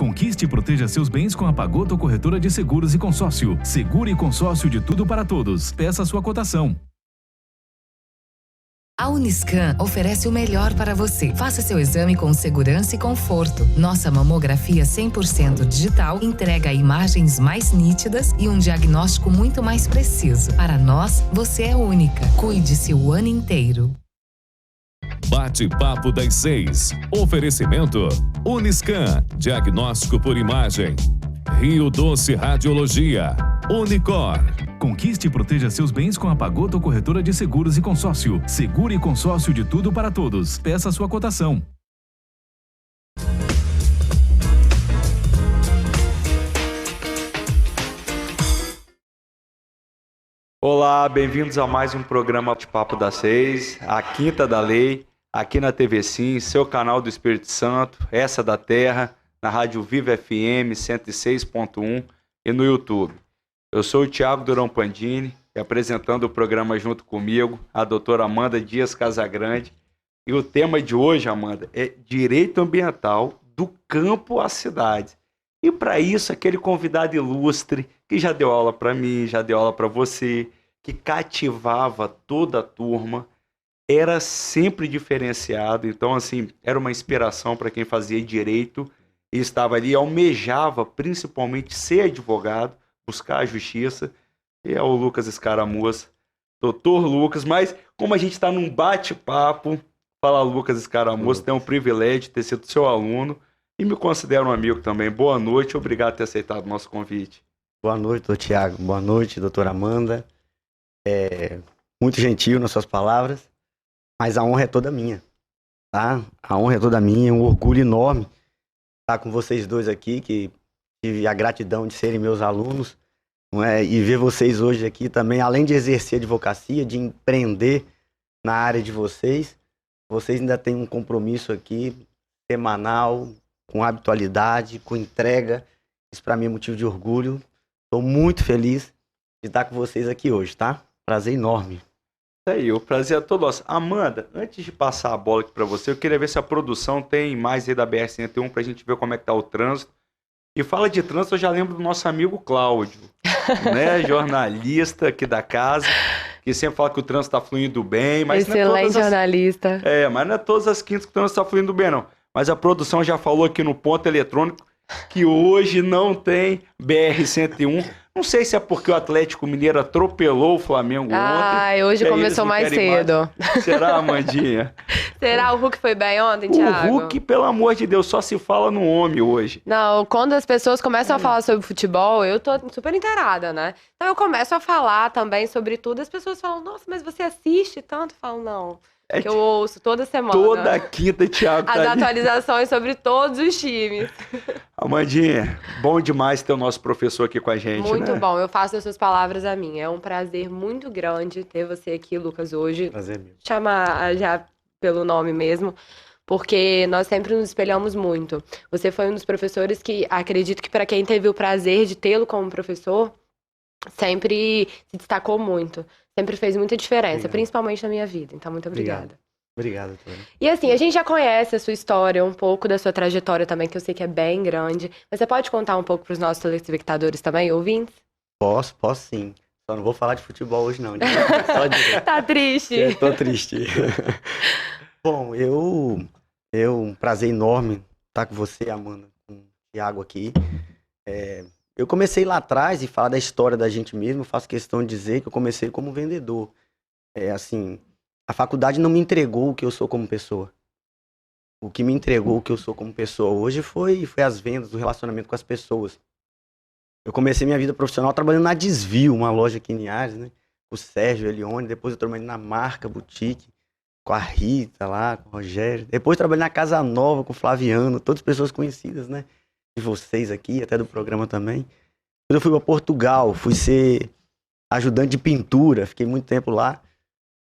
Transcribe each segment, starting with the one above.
Conquiste e proteja seus bens com a Pagoto Corretora de Seguros e Consórcio. Seguro e consórcio de tudo para todos. Peça sua cotação. A Uniscan oferece o melhor para você. Faça seu exame com segurança e conforto. Nossa mamografia 100% digital entrega imagens mais nítidas e um diagnóstico muito mais preciso. Para nós, você é única. Cuide-se o ano inteiro. Bate-papo das 6. Oferecimento Uniscan, diagnóstico por imagem. Rio Doce Radiologia. Unicor. Conquiste e proteja seus bens com a Pagoto Corretora de Seguros e Consórcio. Seguro e consórcio de tudo para todos. Peça sua cotação. Olá, bem-vindos a mais um programa Bate-Papo das 6, a quinta da lei, aqui na TV Sim, seu canal do Espírito Santo, essa da Terra, na Rádio Viva FM 106.1 e no YouTube. Eu sou o Thiago Durão Pandini, e apresentando o programa junto comigo, a doutora Amanda Dias Casagrande. E o tema de hoje, Amanda, é Direito Ambiental do Campo à Cidade. E para isso, aquele convidado ilustre, que já deu aula para mim, já deu aula para você, que cativava toda a turma, era sempre diferenciado. Então, assim, era uma inspiração para quem fazia direito e estava ali, almejava principalmente ser advogado, buscar a justiça, e é o Lucas Escaramuça, doutor Lucas. Mas como a gente está num bate-papo, fala Lucas Escaramuça, tem um privilégio de ter sido seu aluno e me considero um amigo também. Boa noite, obrigado por ter aceitado o nosso convite. Boa noite, doutor Thiago. Boa noite, doutora Amanda. Muito gentil nas suas palavras, mas a honra é toda minha, tá? A honra é toda minha, é um orgulho enorme estar com vocês dois aqui, que tive a gratidão de serem meus alunos, não é? E ver vocês hoje aqui também, além de exercer advocacia, de empreender na área de vocês ainda têm um compromisso aqui semanal, com habitualidade, com entrega. Isso para mim é motivo de orgulho. Estou muito feliz de estar com vocês aqui hoje, tá? Prazer enorme. Isso aí, o prazer é todo nosso. Amanda, antes de passar a bola aqui para você, eu queria ver se a produção tem mais aí da BR-101 para a gente ver como é que tá o trânsito. E fala de trânsito, eu já lembro do nosso amigo Cláudio, né? Jornalista aqui da casa, que sempre fala que o trânsito está fluindo bem. Mas excelente jornalista. Mas não é todas as quintas que o trânsito está fluindo bem, não. Mas a produção já falou aqui no ponto eletrônico que hoje não tem BR-101. Não sei se é porque o Atlético Mineiro atropelou o Flamengo ontem. Hoje começou mais cedo. Será, Amandinha? Será? O Hulk foi bem ontem, Thiago? O Hulk, pelo amor de Deus, só se fala no homem hoje. Não, quando as pessoas começam a falar sobre futebol, eu tô super inteirada, né? Então eu começo a falar também sobre tudo, as pessoas falam, nossa, mas você assiste tanto? Eu falo, não. Que eu ouço toda semana. Toda quinta, Thiago as atualizações sobre todos os times. Amandinha, bom demais ter o nosso professor aqui com a gente, muito né? bom, eu faço as suas palavras a mim. É um prazer muito grande ter você aqui, Lucas, hoje. Prazer mesmo. Chamar já pelo nome mesmo, porque nós sempre nos espelhamos muito. Você foi um dos professores que, acredito que para quem teve o prazer de tê-lo como professor, sempre se destacou muito. Sempre fez muita diferença, Obrigado. Principalmente na minha vida. Então, muito obrigada. Obrigado, doutora. E assim, a gente já conhece a sua história, um pouco da sua trajetória também, que eu sei que é bem grande. Mas você pode contar um pouco para os nossos telespectadores também, ouvintes? Posso sim. Só não vou falar de futebol hoje, não. Só de... Tá triste. Tô triste. Bom, um prazer enorme estar com você, Amanda, com o Thiago aqui. Eu comecei lá atrás e falar da história da gente mesmo, eu faço questão de dizer que eu comecei como vendedor. Assim, a faculdade não me entregou o que eu sou como pessoa. O que me entregou o que eu sou como pessoa hoje foi as vendas, o relacionamento com as pessoas. Eu comecei minha vida profissional trabalhando na Desvio, uma loja aqui em Linhares, né? Com o Sérgio Elione, depois eu trabalhei na Marca Boutique, com a Rita lá, com o Rogério. Depois trabalhei na Casa Nova com o Flaviano, todas pessoas conhecidas, né? De vocês aqui, até do programa também. Quando eu fui para Portugal, fui ser ajudante de pintura, fiquei muito tempo lá.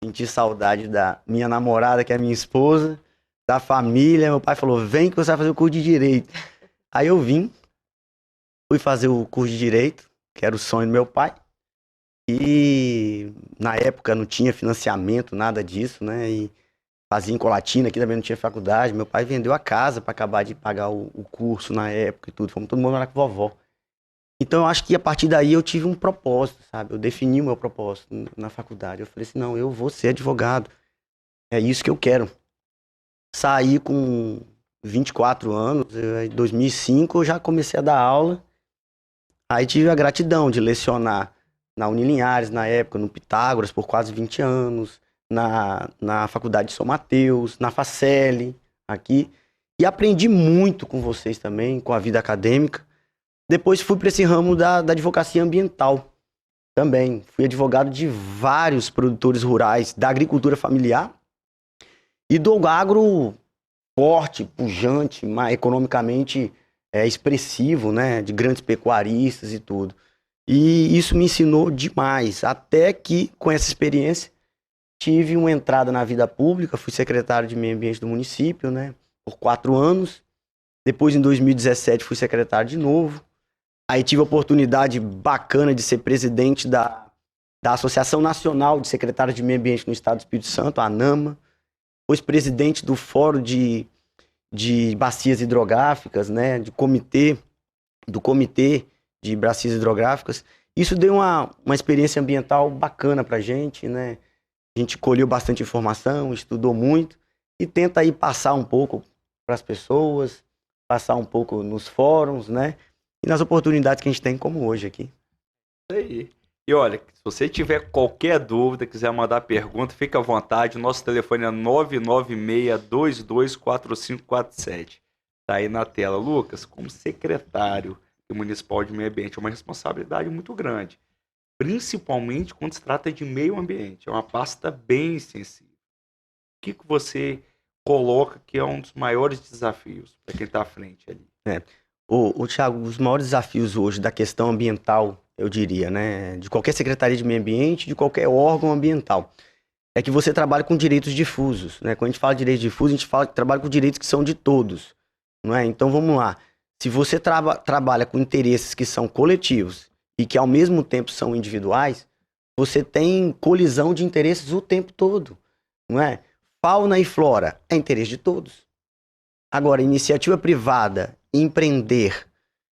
Senti saudade da minha namorada, que é minha esposa, da família. Meu pai falou, vem que você vai fazer o curso de Direito. Aí eu vim, fui fazer o curso de Direito, que era o sonho do meu pai. E na época não tinha financiamento, nada disso, né? E fazia em Colatina, aqui também não tinha faculdade. Meu pai vendeu a casa para acabar de pagar o curso na época e tudo. Fomos todo mundo morar com vovó. Então eu acho que a partir daí eu tive um propósito, sabe? Eu defini o meu propósito na faculdade. Eu falei assim, não, eu vou ser advogado. É isso que eu quero. Saí com 24 anos, em 2005 eu já comecei a dar aula. Aí tive a gratidão de lecionar na Unilinhares, na época, no Pitágoras, por quase 20 anos, na Faculdade de São Mateus, na Facele, aqui. E aprendi muito com vocês também, com a vida acadêmica. Depois fui para esse ramo da advocacia ambiental também. Fui advogado de vários produtores rurais, da agricultura familiar e do agro forte, pujante, mas economicamente expressivo, né? De grandes pecuaristas e tudo. E isso me ensinou demais, até que, com essa experiência, tive uma entrada na vida pública, fui secretário de Meio Ambiente do município, né? Por 4 anos. Depois, em 2017, fui secretário de novo. Aí tive a oportunidade bacana de ser presidente da Associação Nacional de Secretários de Meio Ambiente no Estado do Espírito Santo, a ANAMA. Depois presidente do Fórum de Bacias Hidrográficas, né? Do Comitê de Bacias Hidrográficas. Isso deu uma experiência ambiental bacana pra gente, né? A gente colheu bastante informação, estudou muito e tenta aí passar um pouco para as pessoas, passar um pouco nos fóruns, né? E nas oportunidades que a gente tem como hoje aqui. Isso aí. E olha, se você tiver qualquer dúvida, quiser mandar pergunta, fica à vontade. O nosso telefone é 996224547. Tá aí na tela. Lucas, como secretário municipal de meio ambiente, é uma responsabilidade muito grande. Principalmente quando se trata de meio ambiente. É uma pasta bem sensível. O que você coloca que é um dos maiores desafios para quem está à frente ali? Thiago, os maiores desafios hoje da questão ambiental, eu diria, né, de qualquer secretaria de meio ambiente, de qualquer órgão ambiental, é que você trabalha com direitos difusos, né? Quando a gente fala de direitos difusos, a gente fala que trabalha com direitos que são de todos, não é? Então vamos lá. Se você trabalha com interesses que são coletivos e que ao mesmo tempo são individuais, você tem colisão de interesses o tempo todo, não é? Fauna e flora é interesse de todos. Agora, iniciativa privada, empreender,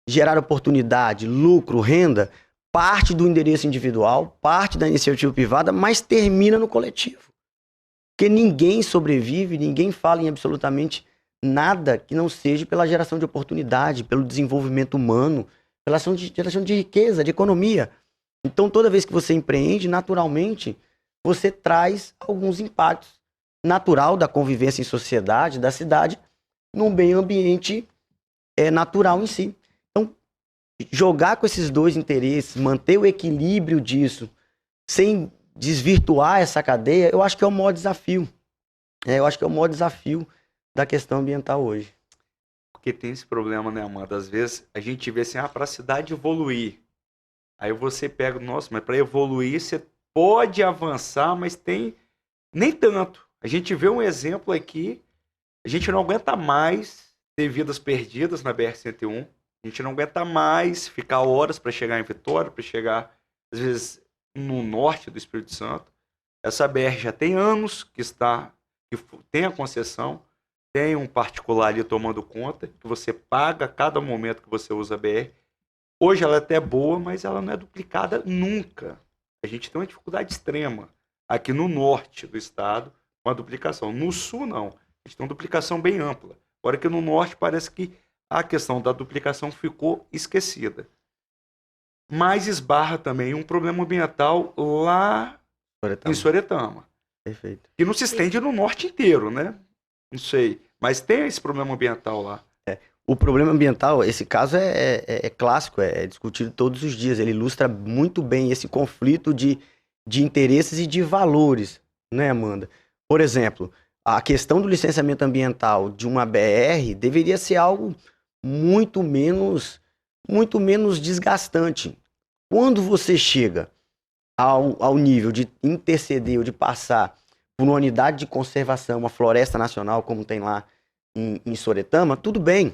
gerar oportunidade, lucro, renda, parte do interesse individual, parte da iniciativa privada, mas termina no coletivo. Porque ninguém sobrevive, ninguém fala em absolutamente nada que não seja pela geração de oportunidade, pelo desenvolvimento humano, pela geração de riqueza, de economia. Então, toda vez que você empreende, naturalmente, você traz alguns impactos natural da convivência em sociedade, da cidade, num meio ambiente natural em si. Então, jogar com esses dois interesses, manter o equilíbrio disso, sem desvirtuar essa cadeia, eu acho que é o maior desafio. Eu acho que é o maior desafio da questão ambiental hoje. Porque tem esse problema, né, Amanda? Às vezes a gente vê assim, para a cidade evoluir. Aí você pega, nossa, mas para evoluir você pode avançar, mas tem nem tanto. A gente vê um exemplo aqui, a gente não aguenta mais ter vidas perdidas na BR-101. A gente não aguenta mais ficar horas para chegar em Vitória, para chegar, às vezes, no norte do Espírito Santo. Essa BR já tem anos que tem a concessão, tem um particular ali tomando conta, que você paga a cada momento que você usa a BR. Hoje ela é até boa, mas ela não é duplicada nunca. A gente tem uma dificuldade extrema aqui no norte do estado com a duplicação. No sul, não. A gente tem uma duplicação bem ampla. Agora que no norte parece que a questão da duplicação ficou esquecida. Mas esbarra também um problema ambiental lá em Soretama. Perfeito. Que não se estende no norte inteiro, né? Não sei. Mas tem esse problema ambiental lá. O problema ambiental, esse caso é clássico, é discutido todos os dias. Ele ilustra muito bem esse conflito de interesses e de valores, né, Amanda? Por exemplo, a questão do licenciamento ambiental de uma BR deveria ser algo muito menos desgastante. Quando você chega ao nível de interceder ou de passar por uma unidade de conservação, uma floresta nacional, como tem lá em Soretama, tudo bem.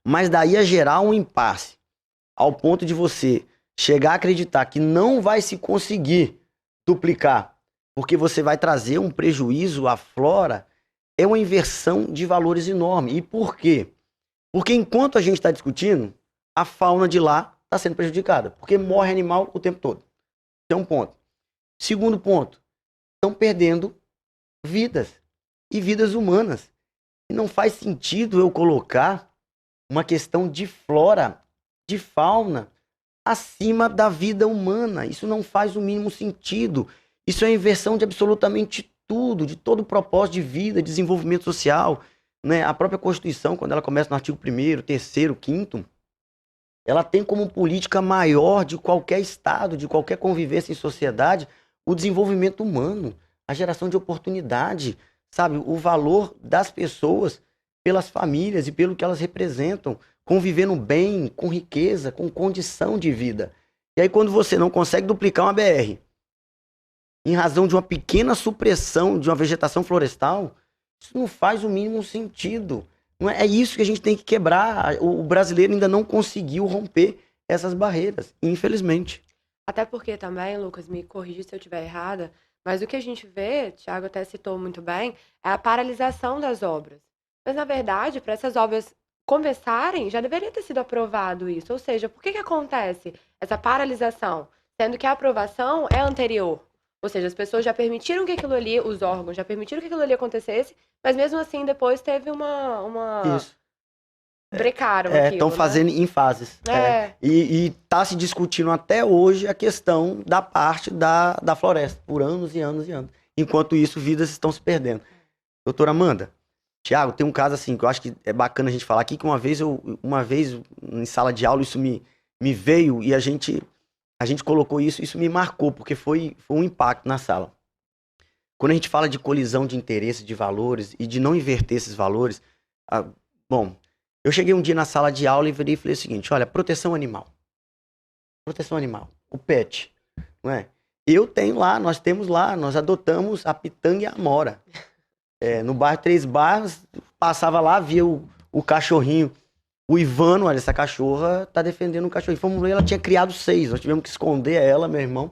Mas daí a gerar um impasse, ao ponto de você chegar a acreditar que não vai se conseguir duplicar, porque você vai trazer um prejuízo à flora é uma inversão de valores enorme. E por quê? Porque enquanto a gente está discutindo, a fauna de lá está sendo prejudicada, porque morre animal o tempo todo. Esse é um ponto. Segundo ponto, estão perdendo vidas, e vidas humanas. E não faz sentido eu colocar uma questão de flora, de fauna, acima da vida humana. Isso não faz o mínimo sentido. Isso é inversão de absolutamente tudo, de todo o propósito de vida, desenvolvimento social, né? A própria Constituição, quando ela começa no artigo 1º, 3º, 5º, ela tem como política maior de qualquer Estado, de qualquer convivência em sociedade, o desenvolvimento humano, a geração de oportunidade, sabe? O valor das pessoas pelas famílias e pelo que elas representam, convivendo bem, com riqueza, com condição de vida. E aí quando você não consegue duplicar uma BR, em razão de uma pequena supressão de uma vegetação florestal, isso não faz o mínimo sentido. Não é isso que a gente tem que quebrar. O brasileiro ainda não conseguiu romper essas barreiras, infelizmente. Até porque também, Lucas, me corrija se eu estiver errada, mas o que a gente vê, Thiago até citou muito bem, é a paralisação das obras. Mas, na verdade, para essas obras começarem, já deveria ter sido aprovado isso. Ou seja, por que acontece essa paralisação, sendo que a aprovação é anterior? Ou seja, as pessoas já permitiram que aquilo ali, os órgãos já permitiram que aquilo ali acontecesse, mas mesmo assim depois teve uma... Isso. Brecaram aquilo, estão fazendo em fases. E tá se discutindo até hoje a questão da parte da floresta, por anos e anos e anos. Enquanto isso, vidas estão se perdendo. Doutora Amanda, Thiago, tem um caso assim que eu acho que é bacana a gente falar aqui, que uma vez em sala de aula isso me veio e a gente colocou isso me marcou, porque foi um impacto na sala. Quando a gente fala de colisão de interesses, de valores e de não inverter esses valores, eu cheguei um dia na sala de aula e virei e falei o seguinte: olha, proteção animal, o pet, não é? Nós adotamos a pitanga e a amora. No bairro Três Barras, passava lá, via o cachorrinho, o Ivano, olha, essa cachorra tá defendendo o cachorrinho. Fomos ver, ela tinha criado 6, nós tivemos que esconder ela, meu irmão,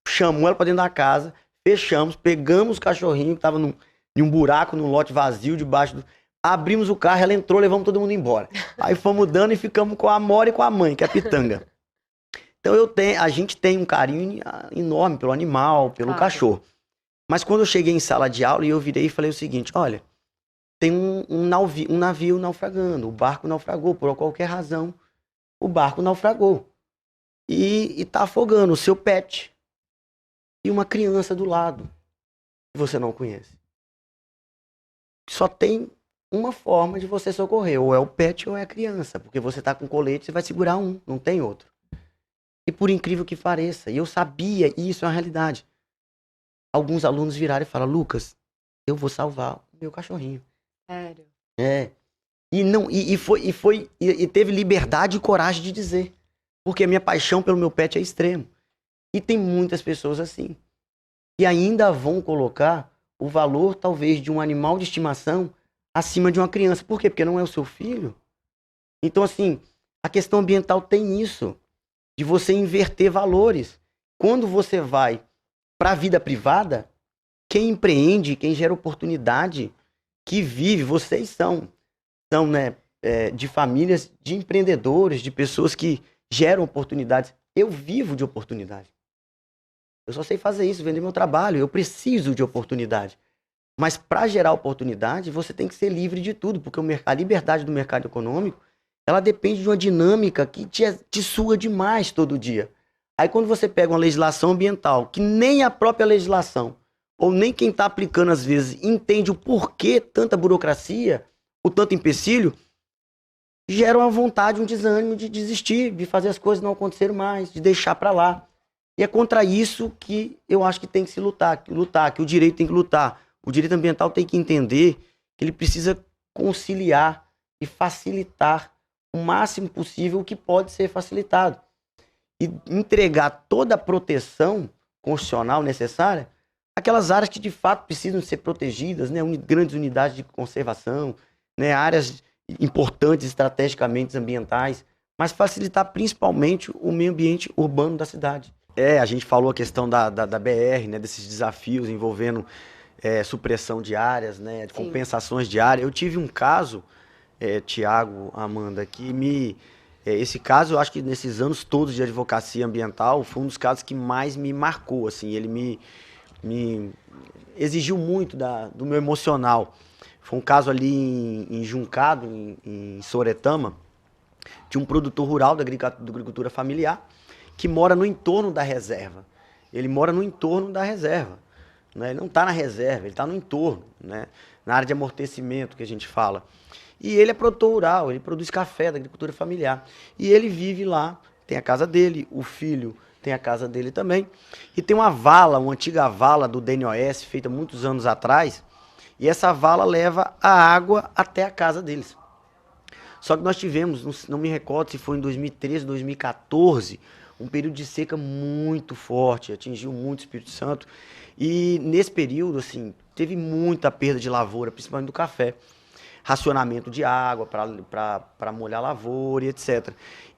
chamou ela pra dentro da casa, fechamos, pegamos o cachorrinho que tava em um buraco, num lote vazio, abrimos o carro, ela entrou, levamos todo mundo embora. Aí fomos dando e ficamos com a amora e com a mãe, que é a pitanga. Então a gente tem um carinho enorme pelo animal, pelo cachorro. Mas quando eu cheguei em sala de aula, eu virei e falei o seguinte: olha, tem um navio naufragando, o barco naufragou, por qualquer razão, o barco naufragou. E tá afogando o seu pet e uma criança do lado, que você não conhece. Só tem uma forma de você socorrer, ou é o pet ou é a criança, porque você tá com colete, você vai segurar um, não tem outro. E por incrível que pareça, e eu sabia, e isso é uma realidade, alguns alunos viraram e falaram: Lucas, eu vou salvar o meu cachorrinho. Sério? E teve liberdade e coragem de dizer, porque a minha paixão pelo meu pet é extremo. E tem muitas pessoas assim, que ainda vão colocar o valor, talvez, de um animal de estimação acima de uma criança. Por quê? Porque não é o seu filho. Então, assim, a questão ambiental tem isso, de você inverter valores. Quando você vai para a vida privada, quem empreende, quem gera oportunidade, que vive, vocês são né, de famílias de empreendedores, de pessoas que geram oportunidades. Eu vivo de oportunidade. Eu só sei fazer isso, vender meu trabalho. Eu preciso de oportunidade. Mas para gerar oportunidade, você tem que ser livre de tudo, porque a liberdade do mercado econômico, ela depende de uma dinâmica que te suga demais todo dia. Aí quando você pega uma legislação ambiental, que nem a própria legislação, ou nem quem está aplicando às vezes, entende o porquê tanta burocracia, o tanto empecilho, gera uma vontade, um desânimo de desistir, de fazer as coisas não acontecerem mais, de deixar para lá. E é contra isso que eu acho que tem que se lutar, que o direito tem que lutar. O direito ambiental tem que entender que ele precisa conciliar e facilitar o máximo possível o que pode ser facilitado. E entregar toda a proteção constitucional necessária àquelas áreas que de fato precisam ser protegidas, né? Grandes unidades de conservação, né? Áreas importantes estrategicamente ambientais, mas facilitar principalmente o meio ambiente urbano da cidade. A gente falou a questão da BR, né? Desses desafios envolvendo supressão de áreas, né, de Sim. compensações de área. Eu tive um caso, Tiago, Amanda, esse caso, eu acho que nesses anos todos de advocacia ambiental, foi um dos casos que mais me marcou, assim, ele me exigiu muito do meu emocional. Foi um caso ali em Juncado, em Soretama, de um produtor rural da agricultura familiar, que mora no entorno da reserva. Ele mora no entorno da reserva, né? Ele não está na reserva, ele está no entorno, né? Na área de amortecimento que a gente fala. E ele é produtor rural, ele produz café da agricultura familiar. E ele vive lá, tem a casa dele, o filho tem a casa dele também. E tem uma antiga vala do DNOS, feita muitos anos atrás, e essa vala leva a água até a casa deles. Só que nós tivemos, não me recordo se foi em 2013, 2014, um período de seca muito forte, atingiu muito o Espírito Santo. E nesse período, assim, teve muita perda de lavoura, principalmente do café. Racionamento de água para molhar a lavoura e etc.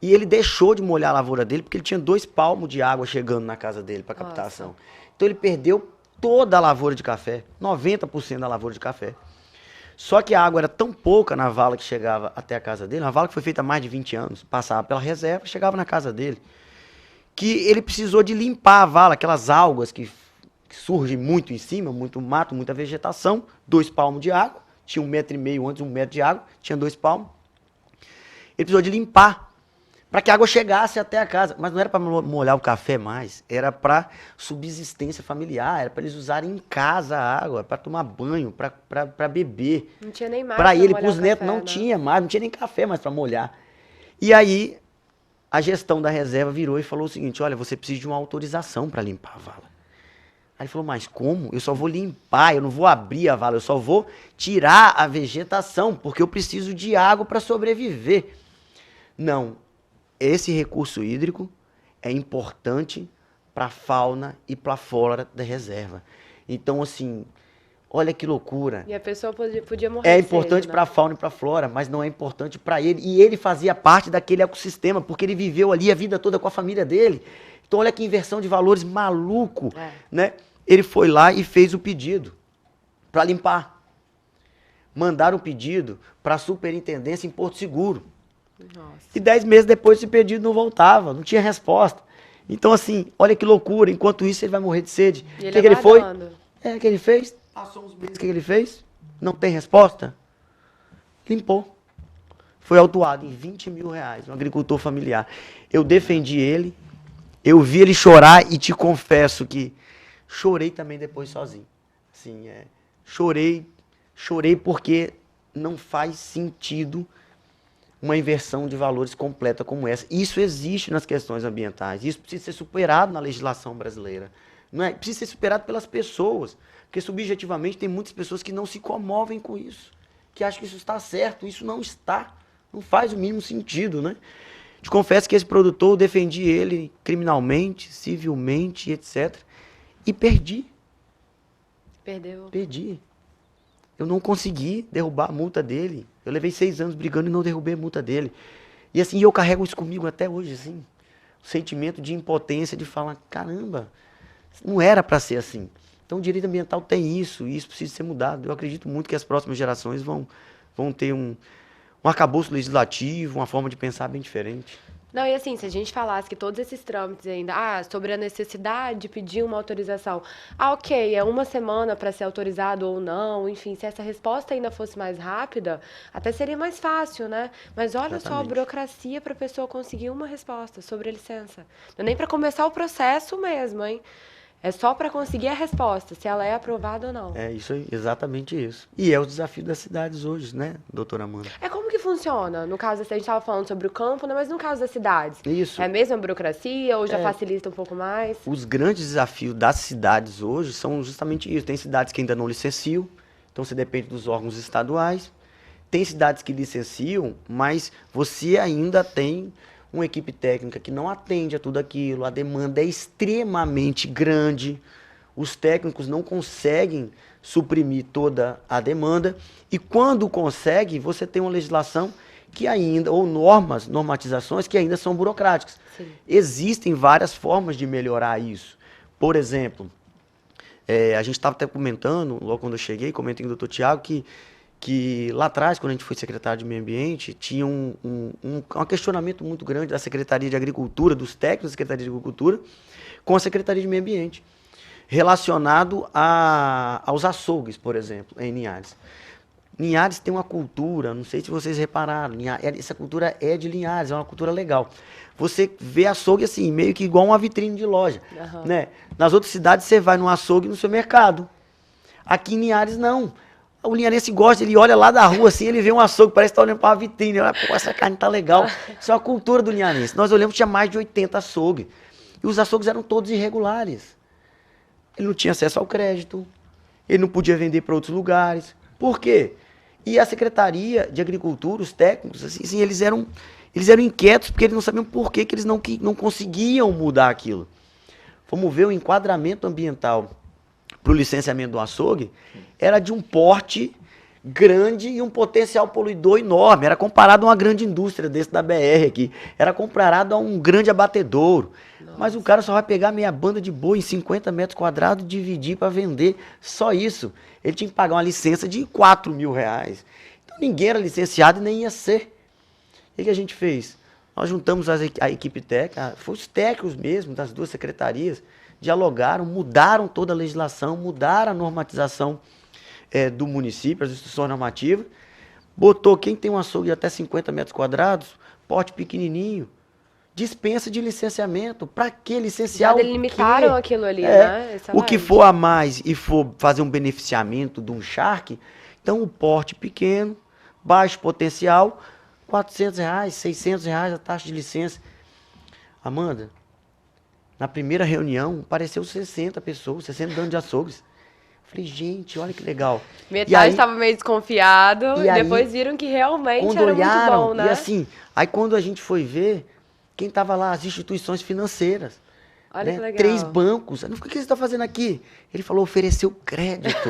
E ele deixou de molhar a lavoura dele porque ele tinha 2 palmos de água chegando na casa dele para captação. Nossa. Então ele perdeu toda a lavoura de café, 90% da lavoura de café. Só que a água era tão pouca na vala que chegava até a casa dele, uma vala que foi feita há mais de 20 anos, passava pela reserva, chegava na casa dele, que ele precisou de limpar a vala, aquelas algas que surgem muito em cima, muito mato, muita vegetação, 2 palmos de água, tinha 1,5 metro antes, 1 metro de água, tinha 2 palmos. Ele precisou de limpar, para que a água chegasse até a casa. Mas não era para molhar o café mais, era para subsistência familiar, era para eles usarem em casa a água, para tomar banho, para beber. Não tinha nem mais Para ele, molhar para os o netos, café, não né? tinha mais, não tinha nem café mais para molhar. E aí, a gestão da reserva virou e falou o seguinte: olha, você precisa de uma autorização para limpar a vala. Aí ele falou: mas como? Eu só vou limpar, eu não vou abrir a vala, eu só vou tirar a vegetação, porque eu preciso de água para sobreviver. Não, esse recurso hídrico é importante para a fauna e para a flora da reserva. Então, assim, olha que loucura. E a pessoa podia morrer É de sede, importante né? para a fauna e para a flora, mas não é importante para ele. E ele fazia parte daquele ecossistema, porque ele viveu ali a vida toda com a família dele. Então, olha que inversão de valores maluco, né? Ele foi lá e fez o pedido para limpar. Mandaram o pedido para a superintendência em Porto Seguro. Nossa. E 10 meses depois esse pedido não voltava, não tinha resposta. Então, assim, olha que loucura. Enquanto isso, ele vai morrer de sede. E O que ele foi? O que ele fez? Passou uns meses, o que ele fez? Não tem resposta? Limpou. Foi autuado em R$20 mil, um agricultor familiar. Eu defendi ele, eu vi ele chorar e te confesso que chorei também depois sozinho. Assim, chorei porque não faz sentido uma inversão de valores completa como essa. Isso existe nas questões ambientais. Isso precisa ser superado na legislação brasileira. Não é? Precisa ser superado pelas pessoas. Porque, subjetivamente, tem muitas pessoas que não se comovem com isso. Que acham que isso está certo. Isso não está. Não faz o mínimo sentido, né? Te confesso que esse produtor, eu defendi ele criminalmente, civilmente, etc. E perdi. Perdeu. Perdi. Eu não consegui derrubar a multa dele. Eu levei 6 anos brigando e não derrubei a multa dele. E assim, eu carrego isso comigo até hoje, assim. O sentimento de impotência, de falar, caramba, não era para ser assim. Então o direito ambiental tem isso, e isso precisa ser mudado. Eu acredito muito que as próximas gerações vão ter um arcabouço legislativo, uma forma de pensar bem diferente. Não, e assim, se a gente falasse que todos esses trâmites ainda, sobre a necessidade de pedir uma autorização, ok, é 1 semana para ser autorizado ou não, enfim, se essa resposta ainda fosse mais rápida, até seria mais fácil, né? Mas olha só a burocracia para a pessoa conseguir uma resposta sobre a licença. Não é nem para começar o processo mesmo, hein? É só para conseguir a resposta, se ela é aprovada ou não. É isso aí, exatamente isso. E é o desafio das cidades hoje, né, doutora Amanda? É como que funciona? No caso, a gente estava falando sobre o campo, né, mas no caso das cidades? Isso. É a mesma burocracia ou já facilita um pouco mais? Os grandes desafios das cidades hoje são justamente isso. Tem cidades que ainda não licenciam, então você depende dos órgãos estaduais. Tem cidades que licenciam, mas você ainda tem uma equipe técnica que não atende a tudo aquilo, a demanda é extremamente grande, os técnicos não conseguem suprimir toda a demanda, e quando consegue, você tem uma legislação que ainda, ou normatizações que ainda são burocráticas. Sim. Existem várias formas de melhorar isso. Por exemplo, A gente estava até comentando, logo quando eu cheguei, comentei com o Dr. Tiago, que lá atrás, quando a gente foi secretário de Meio Ambiente, tinha um questionamento muito grande da Secretaria de Agricultura, dos técnicos da Secretaria de Agricultura, com a Secretaria de Meio Ambiente, relacionado aos açougues, por exemplo, em Linhares. Linhares tem uma cultura, não sei se vocês repararam, essa cultura é de Linhares, é uma cultura legal. Você vê açougue assim, meio que igual uma vitrine de loja. Né? Nas outras cidades você vai no açougue no seu mercado. Aqui em Linhares não. O linharense gosta, ele olha lá da rua assim, ele vê um açougue, parece que está olhando para uma vitrine. Olha, pô, essa carne tá legal. Isso é uma cultura do linharense. Nós olhamos, tinha mais de 80 açougues. E os açougues eram todos irregulares. Ele não tinha acesso ao crédito, ele não podia vender para outros lugares. Por quê? E a Secretaria de Agricultura, os técnicos, assim, eles eram inquietos porque eles não sabiam por que eles não conseguiam mudar aquilo. Vamos ver o enquadramento ambiental para o licenciamento do açougue, era de um porte grande e um potencial poluidor enorme. Era comparado a uma grande indústria desse da BR aqui. Era comparado a um grande abatedouro. Nossa. Mas o cara só vai pegar meia banda de boi em 50 metros quadrados e dividir para vender. Só isso. Ele tinha que pagar uma licença de R$4.000. Então ninguém era licenciado e nem ia ser. O que a gente fez? Nós juntamos a equipe técnica, foi os técnicos mesmo das duas secretarias, dialogaram, mudaram toda a legislação, mudaram a normatização do município, as instruções normativas, botou quem tem um açougue de até 50 metros quadrados, porte pequenininho, dispensa de licenciamento. Para que licenciar o quê? Limitaram aquilo ali, né? O que for a mais e for fazer um beneficiamento de um charque, então o porte pequeno, baixo potencial, R$400, R$600 a taxa de licença. Amanda, na primeira reunião, apareceu 60 pessoas, 60 donos de açougues. Falei, gente, olha que legal. Metade estava meio desconfiado, e depois viram que realmente era muito bom, né? E assim, aí quando a gente foi ver, quem estava lá? As instituições financeiras. Olha que legal. 3 bancos. O que você está fazendo aqui? Ele falou, ofereceu crédito.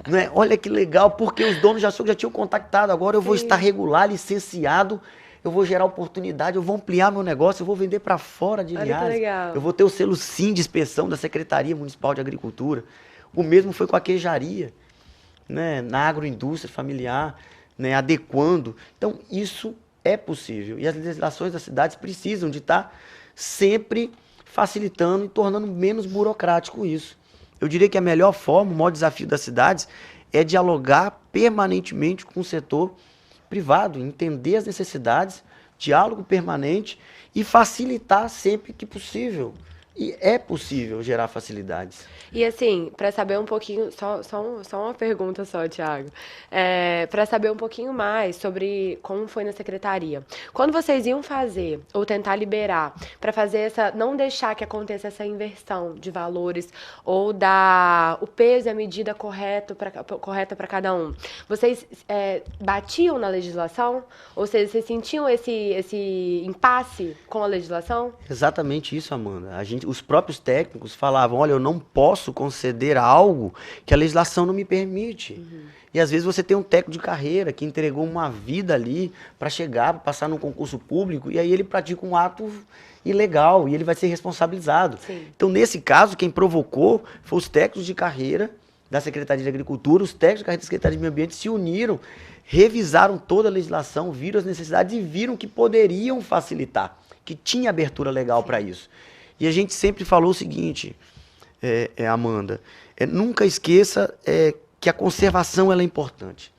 Né? Olha que legal, porque os donos de açougue já tinham contactado. Agora eu vou estar regular, licenciado, eu vou gerar oportunidade, eu vou ampliar meu negócio, eu vou vender para fora de Linhares. Olha que legal. Eu vou ter o selo SIM de inspeção da Secretaria Municipal de Agricultura. O mesmo foi com a queijaria, né? Na agroindústria familiar, né? Adequando. Então, isso é possível. E as legislações das cidades precisam de estar sempre facilitando e tornando menos burocrático isso. Eu diria que a melhor forma, o maior desafio das cidades é dialogar permanentemente com o setor privado, entender as necessidades, diálogo permanente e facilitar sempre que possível. E é possível gerar facilidades. E assim, para saber um pouquinho, só uma pergunta só, Thiago. Para saber um pouquinho mais sobre como foi na secretaria. Quando vocês iam fazer, ou tentar liberar, para fazer não deixar que aconteça essa inversão de valores, ou dar o peso e a medida correta para cada um, vocês batiam na legislação? Ou seja, vocês sentiam esse impasse com a legislação? Exatamente isso, Amanda. Os próprios técnicos falavam, olha, eu não posso conceder algo que a legislação não me permite. Uhum. E às vezes você tem um técnico de carreira que entregou uma vida ali para chegar, para passar num concurso público, e aí ele pratica um ato ilegal e ele vai ser responsabilizado. Sim. Então, nesse caso, quem provocou foi os técnicos de carreira da Secretaria de Agricultura, os técnicos de carreira da Secretaria de Meio Ambiente se uniram, revisaram toda a legislação, viram as necessidades e viram que poderiam facilitar, que tinha abertura legal para isso. E a gente sempre falou o seguinte, Amanda, nunca esqueça que a conservação ela é importante.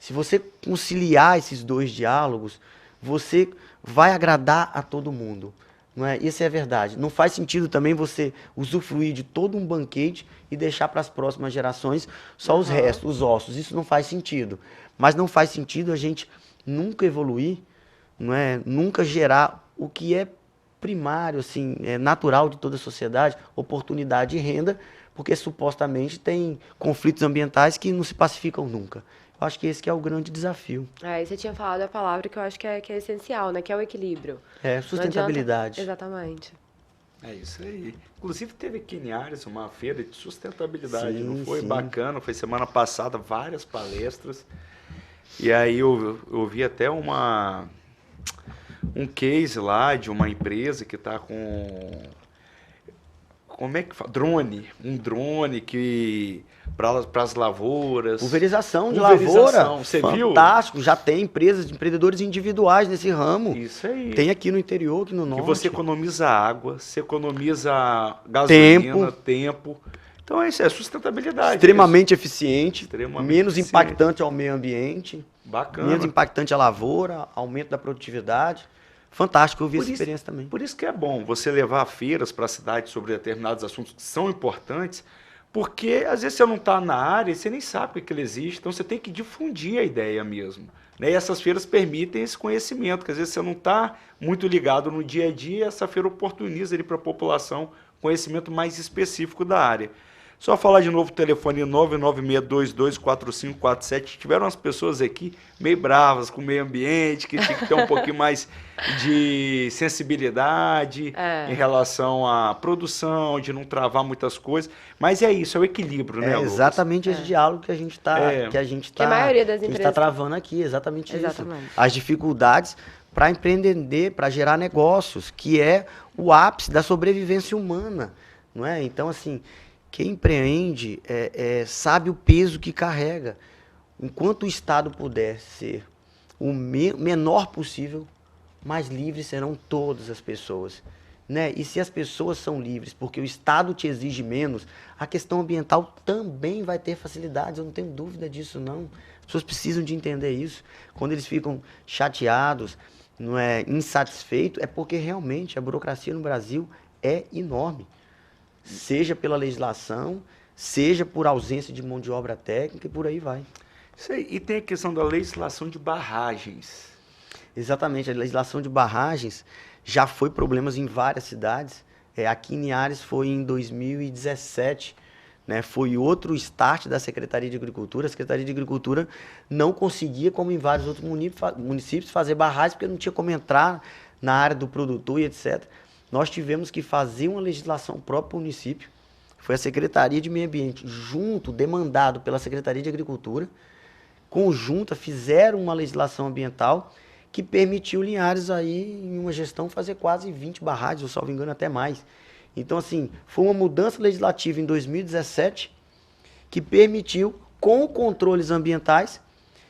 Se você conciliar esses dois diálogos, você vai agradar a todo mundo. Não é? Isso é a verdade. Não faz sentido também você usufruir de todo um banquete e deixar para as próximas gerações só os restos, os ossos. Isso não faz sentido. Mas não faz sentido a gente nunca evoluir, não é? Nunca gerar o que é primário, assim, natural de toda a sociedade, oportunidade e renda, porque supostamente tem conflitos ambientais que não se pacificam nunca. Eu acho que esse que é o grande desafio. Você tinha falado a palavra que eu acho que é essencial, né? Que é o equilíbrio. Sustentabilidade. Exatamente. É isso aí. Inclusive teve aqui em Linhares uma feira de sustentabilidade, sim, não foi? Sim. Bacana, foi semana passada, várias palestras. E aí eu vi até um case lá de uma empresa que está como é que fala? Drone. Um drone que para as lavouras. Pulverização de Pulverização, lavoura. você viu? Fantástico. Já tem empreendedores individuais nesse ramo. Isso aí. Tem aqui no interior, aqui no norte. Que você economiza água, você economiza gasolina, tempo. Então isso é sustentabilidade. Extremamente eficiente, Extremamente menos eficiente. impactante ao meio ambiente, Bacana. menos impactante à lavoura, aumento da produtividade. Fantástico, eu vi essa experiência também. Por isso que é bom você levar feiras para a cidade sobre determinados assuntos que são importantes, porque às vezes você não está na área e você nem sabe que ele existe, então você tem que difundir a ideia mesmo. Né? E essas feiras permitem esse conhecimento, que às vezes você não está muito ligado no dia a dia, essa feira oportuniza para a população conhecimento mais específico da área. Só falar de novo o telefone 996224547. Tiveram umas pessoas aqui meio bravas com o meio ambiente, que tinha que ter um pouquinho mais de sensibilidade em relação à produção, de não travar muitas coisas. Mas é isso, é o equilíbrio, né, Lucas? Exatamente esse diálogo que a gente está Que a maioria das empresas travando aqui, exatamente isso. Exatamente. As dificuldades para empreender, para gerar negócios, que é o ápice da sobrevivência humana, não é? Então, assim, quem empreende sabe o peso que carrega. Enquanto o Estado puder ser o menor possível, mais livres serão todas as pessoas. Né? E se as pessoas são livres porque o Estado te exige menos, a questão ambiental também vai ter facilidades, eu não tenho dúvida disso, não. As pessoas precisam de entender isso. Quando eles ficam chateados, não é, insatisfeitos, é porque realmente a burocracia no Brasil é enorme. Seja pela legislação, seja por ausência de mão de obra técnica e por aí vai. Isso aí. E tem a questão da legislação de barragens. Exatamente, a legislação de barragens já foi problemas em várias cidades. Aqui em Linhares foi em 2017, né? Foi outro start da Secretaria de Agricultura. A Secretaria de Agricultura não conseguia, como em vários outros municípios, fazer barragens porque não tinha como entrar na área do produtor e etc. Nós tivemos que fazer uma legislação própria para o município. Foi a Secretaria de Meio Ambiente, junto, demandado pela Secretaria de Agricultura, conjunta, fizeram uma legislação ambiental que permitiu Linhares aí, em uma gestão, fazer quase 20 barragens, ou salvo engano, até mais. Então, assim, foi uma mudança legislativa em 2017 que permitiu, com controles ambientais,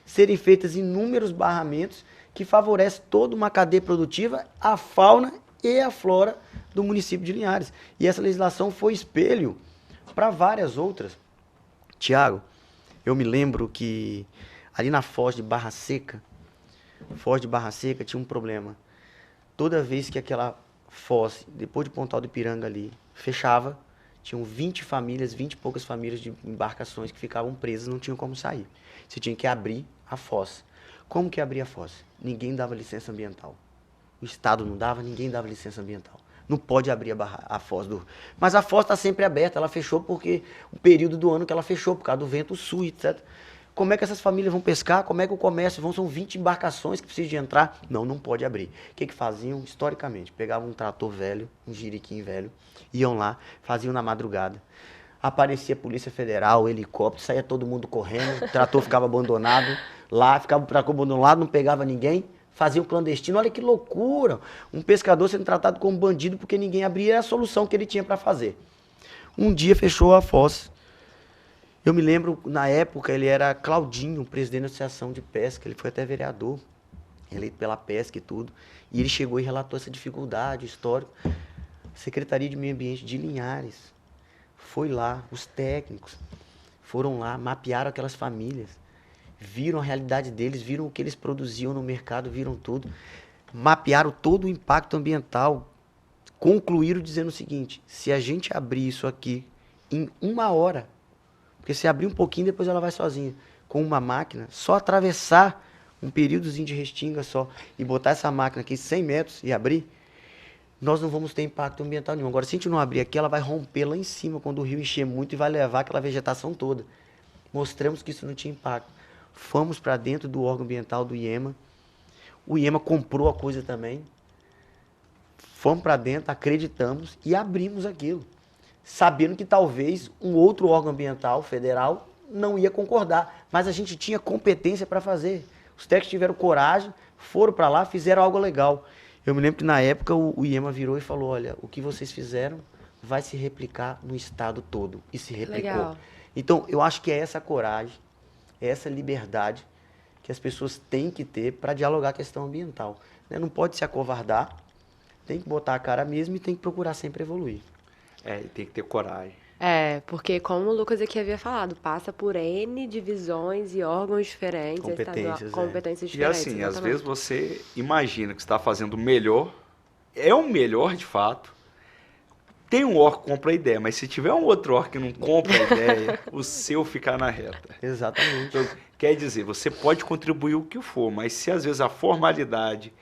serem feitos inúmeros barramentos que favorecem toda uma cadeia produtiva, a fauna e a flora do município de Linhares. E essa legislação foi espelho para várias outras. Tiago, eu me lembro que ali na Foz de Barra Seca tinha um problema. Toda vez que aquela foz, depois de Pontal do Ipiranga ali, fechava, tinham 20 famílias, 20 e poucas famílias de embarcações que ficavam presas, não tinham como sair. Você tinha que abrir a foz. Como que abria a foz? Ninguém dava licença ambiental. O Estado não dava, ninguém dava licença ambiental. Não pode abrir a foz do... Mas a foz está sempre aberta, ela fechou porque o período do ano que ela fechou, por causa do vento sul, etc. Como é que essas famílias vão pescar? Como é que o comércio vão? São 20 embarcações que precisam de entrar. Não pode abrir. O que faziam? Historicamente, pegavam um trator velho, um jiriquim velho, iam lá, faziam na madrugada. Aparecia a Polícia Federal, helicóptero, saía todo mundo correndo, o trator ficava abandonado lá, ficava o trator abandonado, não pegava ninguém. Faziam clandestino, olha que loucura. Um pescador sendo tratado como bandido porque ninguém abria, era a solução que ele tinha para fazer. Um dia fechou a foz. Eu me lembro, na época, ele era Claudinho, presidente da Associação de Pesca, ele foi até vereador, eleito pela pesca e tudo. E ele chegou e relatou essa dificuldade, o histórico. Secretaria de Meio Ambiente de Linhares foi lá, os técnicos foram lá, mapearam aquelas famílias. Viram a realidade deles, viram o que eles produziam no mercado, viram tudo. Mapearam todo o impacto ambiental. Concluíram dizendo o seguinte, se a gente abrir isso aqui em 1 hora, porque se abrir um pouquinho, depois ela vai sozinha, com uma máquina, só atravessar um períodozinho de restinga só e botar essa máquina aqui 100 metros e abrir, nós não vamos ter impacto ambiental nenhum. Agora, se a gente não abrir aqui, ela vai romper lá em cima quando o rio encher muito e vai levar aquela vegetação toda. Mostramos que isso não tinha impacto. Fomos para dentro do órgão ambiental do IEMA. O IEMA comprou a coisa também. Fomos para dentro, acreditamos e abrimos aquilo. Sabendo que talvez um outro órgão ambiental federal não ia concordar. Mas a gente tinha competência para fazer. Os técnicos tiveram coragem, foram para lá, fizeram algo legal. Eu me lembro que na época o IEMA virou e falou, olha, o que vocês fizeram vai se replicar no estado todo. E se replicou. Legal. Então, eu acho que é essa coragem, é essa liberdade que as pessoas têm que ter para dialogar a questão ambiental. Né? Não pode se acovardar, tem que botar a cara mesmo e tem que procurar sempre evoluir. E tem que ter coragem. Porque como o Lucas aqui havia falado, passa por N divisões e órgãos diferentes, competências E diferentes. assim, às exatamente. vezes você imagina que está fazendo o melhor, é o melhor de fato. Tem um órgão que compra a ideia, mas se tiver um outro órgão que não compra a ideia, o seu ficar na reta. Exatamente. Então, quer dizer, você pode contribuir o que for, mas se às vezes a formalidade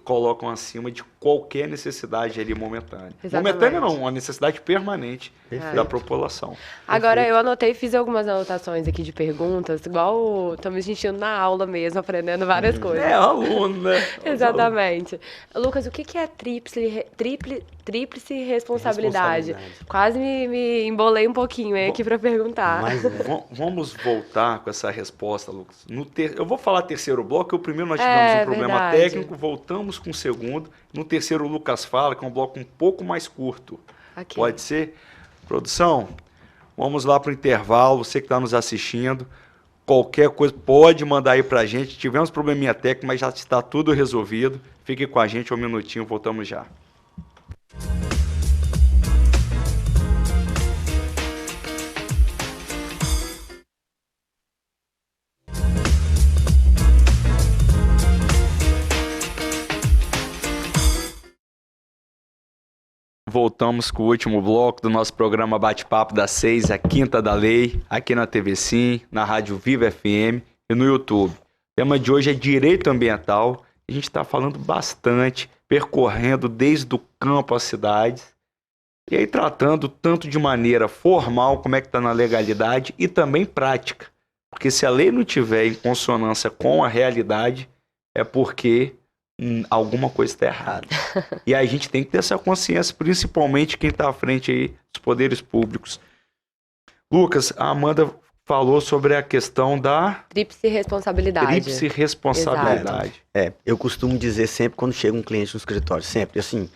colocam acima de qualquer necessidade ali momentânea. Exatamente. Momentânea não, uma necessidade permanente Perfeito. da população. Agora, eu anotei, fiz algumas anotações aqui de perguntas, igual estamos sentindo na aula mesmo, aprendendo várias coisas. Aluno, né? Exatamente. Lucas, o que é tríplice responsabilidade? Quase me embolei um pouquinho aqui para perguntar. Mas, Vamos voltar com essa resposta, Lucas. Eu vou falar terceiro bloco, o primeiro nós tivemos um problema verdade. técnico, voltamos com o segundo. No terceiro, o Lucas fala, que é um bloco um pouco mais curto. Ok. Pode ser? Produção, vamos lá para o intervalo. Você que está nos assistindo, qualquer coisa pode mandar aí para a gente. Tivemos probleminha técnico, mas já está tudo resolvido. Fique com a gente um minutinho, voltamos já. Voltamos com o último bloco do nosso programa Bate-Papo das 6, a Quinta da Lei, aqui na TV Sim, na Rádio Viva FM e no YouTube. O tema de hoje é direito ambiental. A gente está falando bastante, percorrendo desde o campo às cidades, e aí tratando tanto de maneira formal, como é que está na legalidade, e também prática. Porque se a lei não tiver em consonância com a realidade, é porque alguma coisa está errada. E a gente tem que ter essa consciência, principalmente quem está à frente aí dos poderes públicos. Lucas, a Amanda falou sobre a questão da Tríplice responsabilidade. tríplice responsabilidade. Eu costumo dizer sempre quando chega um cliente no escritório, sempre assim,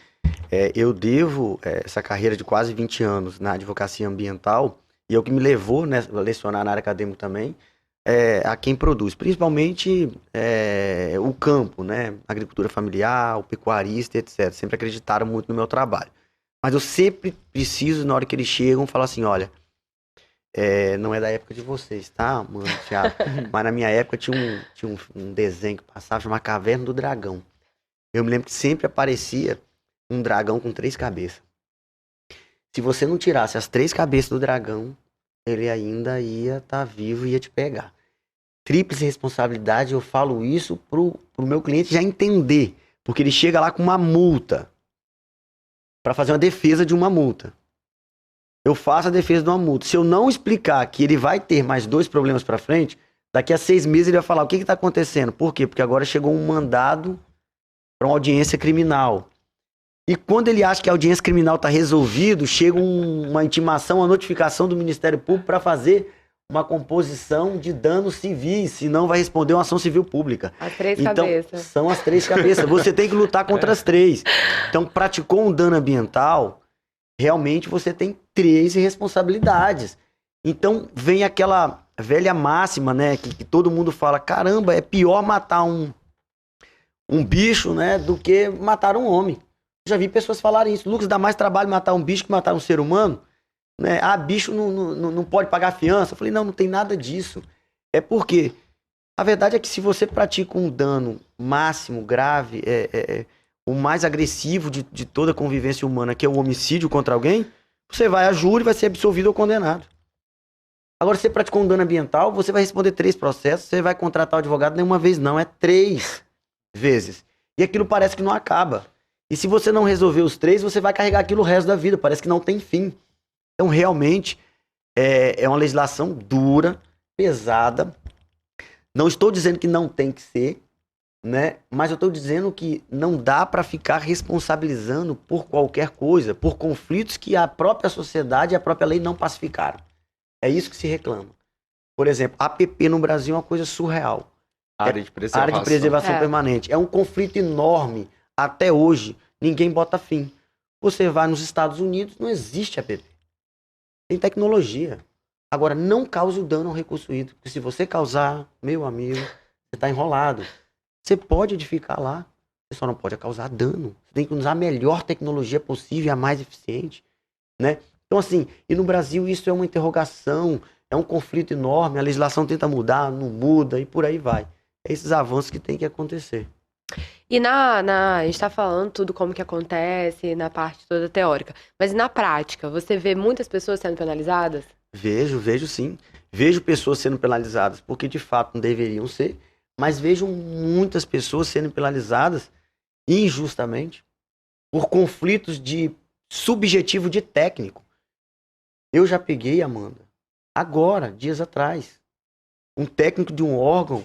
eu devo essa carreira de quase 20 anos na advocacia ambiental, e é o que me levou, né, a lecionar na área acadêmica também, a quem produz, principalmente o campo, né, agricultura familiar, o pecuarista, etc. Sempre acreditaram muito no meu trabalho. Mas eu sempre preciso, na hora que eles chegam, falar assim, olha, não é da época de vocês, tá, mano, Thiago? Mas na minha época tinha um desenho que passava, chamado Caverna do Dragão. Eu me lembro que sempre aparecia um dragão com 3 cabeças. Se você não tirasse as 3 cabeças do dragão, ele ainda ia estar vivo e ia te pegar. Tríplice responsabilidade, eu falo isso pro meu cliente já entender. Porque ele chega lá com uma multa para fazer uma defesa de uma multa. Eu faço a defesa de uma multa. Se eu não explicar que ele vai ter mais 2 problemas para frente, daqui a 6 meses ele vai falar, o que está acontecendo? Por quê? Porque agora chegou um mandado para uma audiência criminal. E quando ele acha que a audiência criminal está resolvido, chega uma intimação, uma notificação do Ministério Público para fazer uma composição de danos civis, senão vai responder uma ação civil pública. As 3 então, cabeças. são as 3 cabeças. Você tem que lutar contra as 3. Então, praticou um dano ambiental, realmente você tem 3 responsabilidades. Então, vem aquela velha máxima, né, que todo mundo fala, caramba, é pior matar um bicho, né, do que matar um homem. Já vi pessoas falarem isso. Lucas, dá mais trabalho matar um bicho que matar um ser humano? Né? Bicho não pode pagar fiança. Eu falei, não tem nada disso. É porque a verdade é que se você pratica um dano máximo, grave, o mais agressivo de toda a convivência humana, que é o homicídio contra alguém, você vai a júri e vai ser absolvido ou condenado. Agora, se você praticou um dano ambiental, você vai responder 3 processos, você vai contratar o advogado nem uma vez não, é 3 vezes. E aquilo parece que não acaba. E se você não resolver os 3, você vai carregar aquilo o resto da vida. Parece que não tem fim. Então, realmente, é uma legislação dura, pesada. Não estou dizendo que não tem que ser, né? Mas eu estou dizendo que não dá para ficar responsabilizando por qualquer coisa, por conflitos que a própria sociedade e a própria lei não pacificaram. É isso que se reclama. Por exemplo, APP no Brasil é uma coisa surreal. Área de preservação. Área de preservação permanente. É um conflito enorme. Até hoje, ninguém bota fim. Você vai nos Estados Unidos, não existe app. Tem tecnologia. Agora, não cause o dano ao recurso hídrico. Porque se você causar, meu amigo, você está enrolado. Você pode edificar lá, você só não pode causar dano. Você tem que usar a melhor tecnologia possível, a mais eficiente, né? Então, assim, e no Brasil isso é uma interrogação, é um conflito enorme, a legislação tenta mudar, não muda, e por aí vai. É esses avanços que tem que acontecer. E a gente tá falando tudo como que acontece, na parte toda teórica. Mas na prática, você vê muitas pessoas sendo penalizadas? Vejo sim. Vejo pessoas sendo penalizadas, porque de fato não deveriam ser, mas vejo muitas pessoas sendo penalizadas injustamente por conflitos de subjetivo de técnico. Eu já peguei, Amanda, agora, dias atrás, um técnico de um órgão,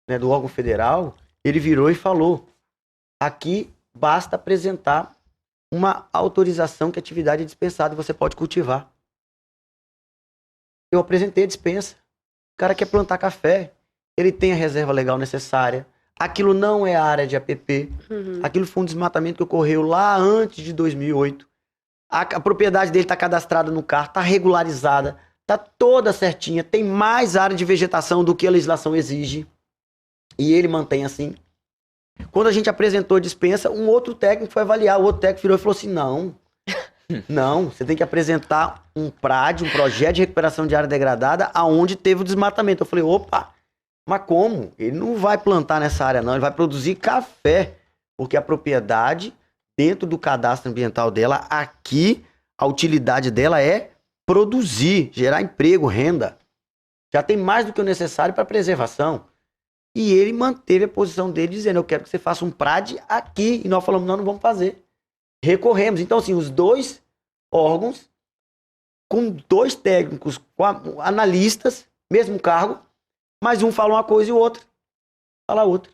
né, do órgão federal, ele virou e falou: aqui basta apresentar uma autorização que a atividade é dispensada e você pode cultivar. Eu apresentei a dispensa. O cara quer plantar café, ele tem a reserva legal necessária. Aquilo não é área de APP. Aquilo foi um desmatamento que ocorreu lá antes de 2008. A propriedade dele está cadastrada no CAR, está regularizada, está toda certinha, tem mais área de vegetação do que a legislação exige. E ele mantém assim. Quando a gente apresentou a dispensa, um outro técnico foi avaliar. O outro técnico virou e falou assim: não, você tem que apresentar um PRAD, um projeto de recuperação de área degradada, aonde teve o desmatamento. Eu falei: opa, mas como? Ele não vai plantar nessa área não, ele vai produzir café, porque a propriedade, dentro do cadastro ambiental dela, aqui, a utilidade dela é produzir, gerar emprego, renda. Já tem mais do que o necessário para preservação. E ele manteve a posição dele dizendo: eu quero que você faça um PRAD aqui. E nós falamos: não vamos fazer. Recorremos. Então, assim, os dois órgãos, com dois técnicos, analistas, mesmo cargo, mas um fala uma coisa e o outro fala outra.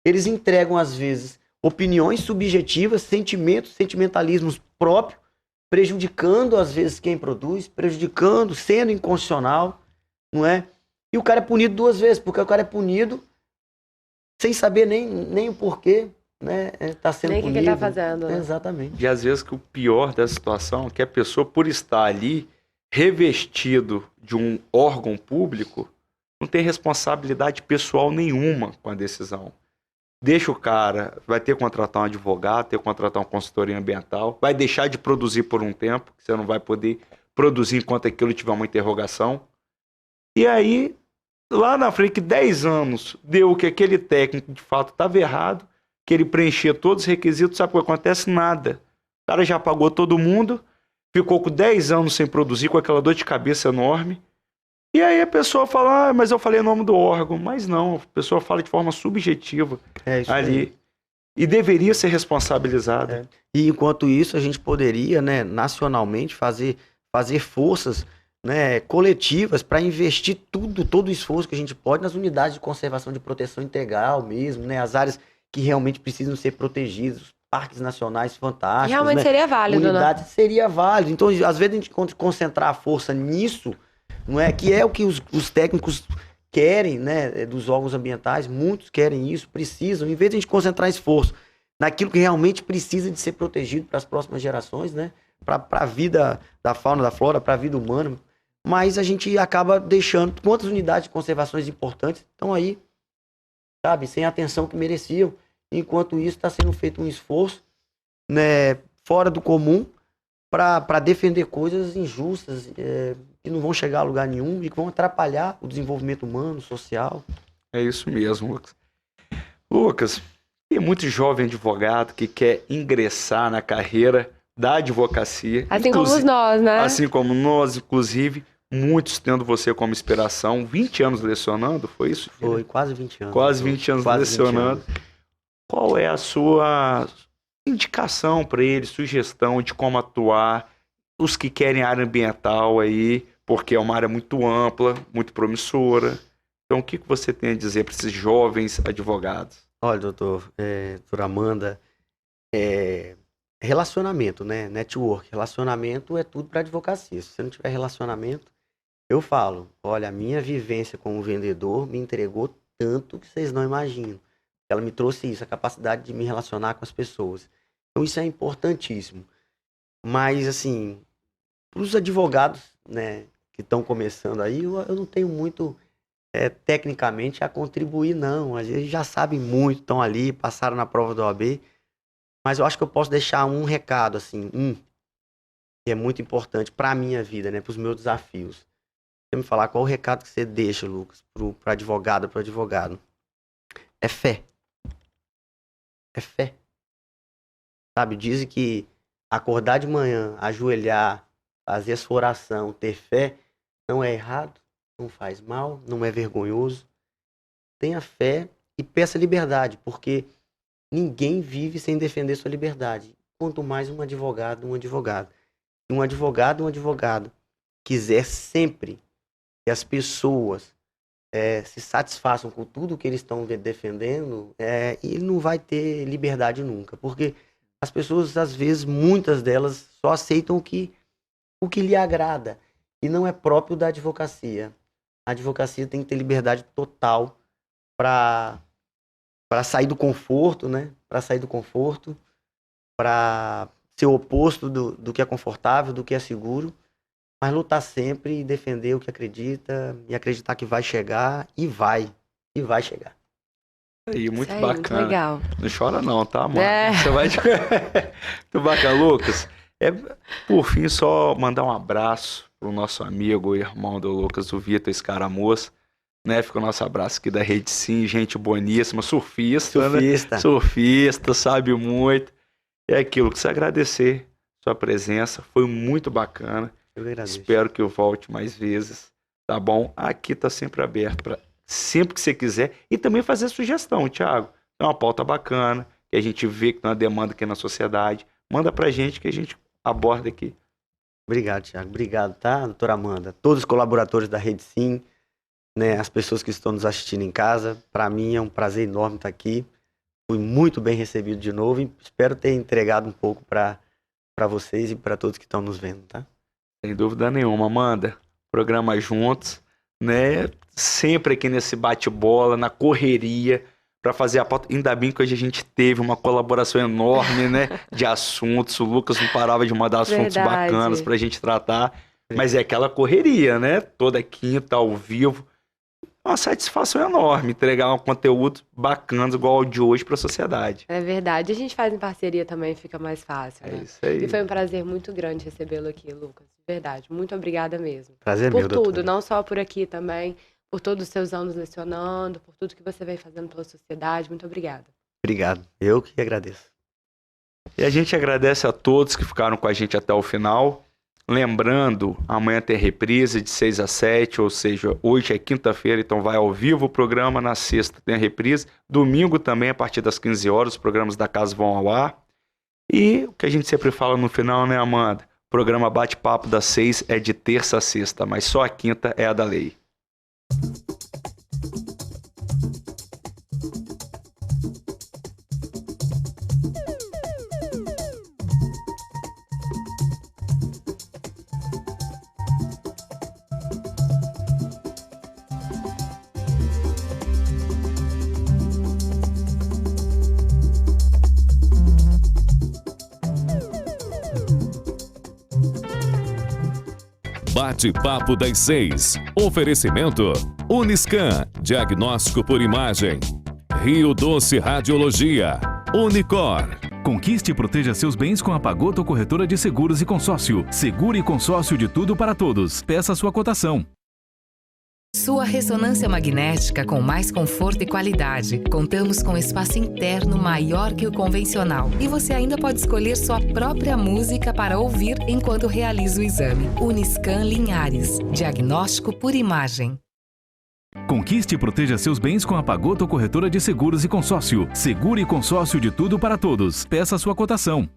Eles entregam, às vezes, opiniões subjetivas, sentimentos, sentimentalismos próprios, prejudicando, às vezes, quem produz, prejudicando, sendo inconstitucional, não é? E o cara é punido duas vezes, porque o cara é punido sem saber nem o porquê, né? Tá sendo Nem o punido. que ele tá fazendo, né? Exatamente. E às vezes que o pior da situação é que a pessoa, por estar ali, revestido de um órgão público, não tem responsabilidade pessoal nenhuma com a decisão. Deixa o cara, vai ter que contratar um advogado, ter que contratar uma consultoria ambiental, vai deixar de produzir por um tempo, que você não vai poder produzir enquanto aquilo tiver uma interrogação. E aí, lá na frente, que 10 anos deu que aquele técnico de fato estava errado, que ele preenchia todos os requisitos, sabe o que acontece? Nada. O cara já pagou todo mundo, ficou com 10 anos sem produzir, com aquela dor de cabeça enorme. E aí a pessoa fala: mas eu falei o nome do órgão. Mas não, a pessoa fala de forma subjetiva ali. Aí. E deveria ser responsabilizada. E enquanto isso, a gente poderia, né, nacionalmente, fazer forças, né, coletivas para investir todo o esforço que a gente pode nas unidades de conservação de proteção integral mesmo, né, as áreas que realmente precisam ser protegidas, os parques nacionais fantásticos. Realmente né, seria válido, unidades, né? Seria válido. Então, às vezes, a gente concentrar a força nisso, não é, que é o que os técnicos querem, né, dos órgãos ambientais, muitos querem isso, precisam, em vez de a gente concentrar esforço naquilo que realmente precisa de ser protegido para as próximas gerações, né, para a vida da fauna, da flora, para a vida humana, mas a gente acaba deixando quantas unidades de conservações importantes estão aí, sabe, sem a atenção que mereciam. Enquanto isso, está sendo feito um esforço, né, fora do comum para defender coisas injustas, que não vão chegar a lugar nenhum e que vão atrapalhar o desenvolvimento humano, social. É isso mesmo, Lucas. Lucas, tem muito jovem advogado que quer ingressar na carreira da advocacia. Assim como nós, né? Assim como nós, inclusive, muitos tendo você como inspiração. 20 anos lecionando, foi isso? Foi, quase 20 anos. Quase 20 anos quase lecionando. 20 anos. Qual é a sua indicação para eles, sugestão de como atuar, os que querem área ambiental aí, porque é uma área muito ampla, muito promissora. Então, o que você tem a dizer para esses jovens advogados? Olha, doutora Amanda, relacionamento, né? Network. Relacionamento é tudo para advocacia. Se você não tiver relacionamento, eu falo: olha, a minha vivência como vendedor me entregou tanto que vocês não imaginam. Ela me trouxe isso, a capacidade de me relacionar com as pessoas. Então isso é importantíssimo. Mas, assim, para os advogados, né, que estão começando aí, eu não tenho muito, tecnicamente, a contribuir, não. Às vezes já sabem muito, estão ali, passaram na prova da OAB. Mas eu acho que eu posso deixar um recado, assim, que é muito importante para a minha vida, né, para os meus desafios. Você me falar qual o recado que você deixa, Lucas, para advogado, para o advogado. É fé. É fé. Sabe, dizem que acordar de manhã, ajoelhar, fazer a sua oração, ter fé, não é errado, não faz mal, não é vergonhoso. Tenha fé e peça liberdade, porque ninguém vive sem defender sua liberdade. Quanto mais um advogado, Se um advogado quiser sempre que as pessoas se satisfaçam com tudo que eles estão defendendo, ele não vai ter liberdade nunca. Porque as pessoas, às vezes, muitas delas, só aceitam o que lhe agrada. E não é próprio da advocacia. A advocacia tem que ter liberdade total para sair do conforto, né? Para sair do conforto, para ser o oposto do que é confortável, do que é seguro, mas lutar sempre e defender o que acredita e acreditar que vai chegar e vai chegar. Aí, muito Isso aí, bacana. muito legal. Não chora não, tá, mano? É. Você vai... Muito bacana, Lucas. Por fim, só mandar um abraço pro nosso amigo, irmão do Lucas, o Vitor Escaramuça, né? Fica o nosso abraço aqui da Rede Sim, gente boníssima, surfista, né? Surfista, sabe muito. É aquilo que você agradecer sua presença, foi muito bacana. Eu agradeço. Espero que eu volte mais vezes, tá bom? Aqui tá sempre aberto para sempre que você quiser e também fazer sugestão, Thiago. É uma pauta bacana, que a gente vê que tem uma demanda aqui na sociedade. Manda pra gente que a gente aborda aqui. Obrigado, Thiago. Obrigado, tá, doutora Amanda? Todos os colaboradores da Rede Sim, né, as pessoas que estão nos assistindo em casa. Para mim é um prazer enorme estar aqui. Fui muito bem recebido de novo e espero ter entregado um pouco para vocês e para todos que estão nos vendo, tá? Sem dúvida nenhuma, Amanda. Programa juntos, né? Sempre aqui nesse bate-bola, na correria, para fazer a pauta. Ainda bem que hoje a gente teve uma colaboração enorme, né? De assuntos. O Lucas não parava de mandar assuntos bacanas pra gente tratar. Mas é aquela correria, né? Toda quinta, ao vivo. Uma satisfação enorme entregar um conteúdo bacana igual ao de hoje para a sociedade. É verdade. A gente faz em parceria também, fica mais fácil, né? É isso aí. E foi um prazer muito grande recebê-lo aqui, Lucas. De verdade. Muito obrigada mesmo. Prazer por meu, tudo, doutora. não só por aqui também, por todos os seus anos lecionando, por tudo que você vem fazendo pela sociedade. Muito obrigada. Obrigado. Eu que agradeço. E a gente agradece a todos que ficaram com a gente até o final. Lembrando, amanhã tem reprise de 6 a 7, ou seja, hoje é quinta-feira, então vai ao vivo o programa, na sexta tem a reprise, domingo também, a partir das 15 horas, os programas da casa vão ao ar. E o que a gente sempre fala no final, né, Amanda? O programa Bate-Papo das 6 é de terça a sexta, mas só a quinta é a da lei. Bate-Papo das 6. Oferecimento Uniscan, diagnóstico por imagem. Rio Doce Radiologia. Unicor. Conquiste e proteja seus bens com a Pagoto Corretora de Seguros e Consórcio. Seguro e consórcio de tudo para todos. Peça sua cotação. Sua ressonância magnética com mais conforto e qualidade. Contamos com espaço interno maior que o convencional. E você ainda pode escolher sua própria música para ouvir enquanto realiza o exame. Uniscan Linhares. Diagnóstico por imagem. Conquiste e proteja seus bens com a Pagoto Corretora de Seguros e Consórcio. Seguro e consórcio de tudo para todos. Peça sua cotação.